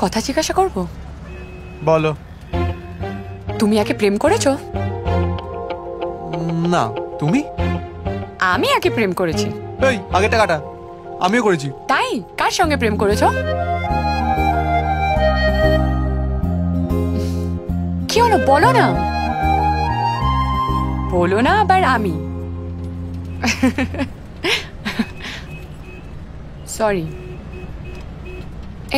কথা জিজ্ঞাসা করব? বলো। তুমি আগে প্রেম করেছো? না। তুমি? আমি আগে প্রেম করেছি। এই আগেরটা কাটা। আমিও করেছি। তাই? কার সঙ্গে প্রেম করেছো? কি হলো বলো না। বলো না আবার আমি। সরি।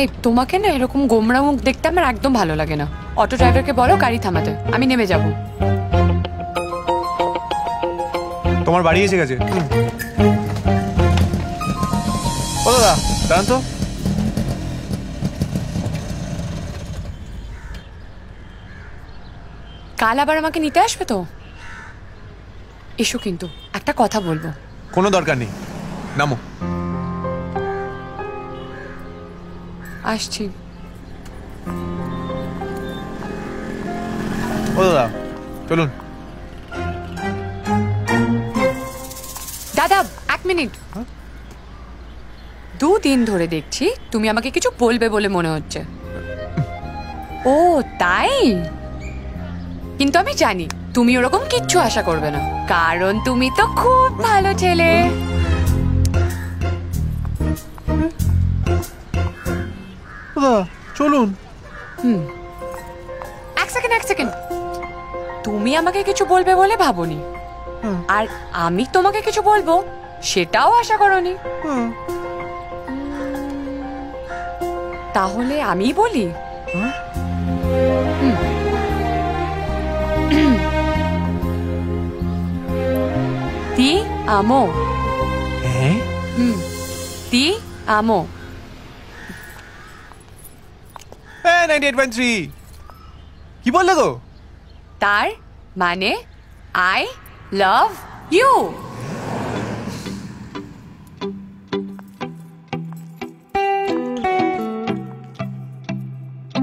এই তোমাকে না এরকম গোমরা মুখ দেখতে আমার একদম ভালো লাগে না। অটো ড্রাইভারকে বলো গাড়ি থামাতে, আমি নেমে যাব। তোমার বাড়ি এসে গেছে। ও দাদা দাঁড়ান তো। কাল আবার আমাকে নিতে আসবে তো? এসো, কিন্তু একটা কথা বলবো। কোনো দরকার নেই, নামো। আসছি। ও দাদা চলুন। দাদা এক মিনিট। 2 দিন ধরে দেখছি তুমি আমাকে কিছু বলবে বলে মনে হচ্ছে। ও তাই? কিন্তু আমি জানি তুমি ওরকম কিচ্ছু আশা করবে না, কারণ তুমি তো খুব ভালো ছেলে। চলুন। এক সেকেন্ড। তুমি আমাকে কিছু বলবে বলে ভাবোনি, আর আমি তোমাকে কিছু বলবো সেটাও আশা করোনি। তাহলে আমি বলি। Ti amo. Ti amo. 98.3 কি বললে গো? তার মানে I love you.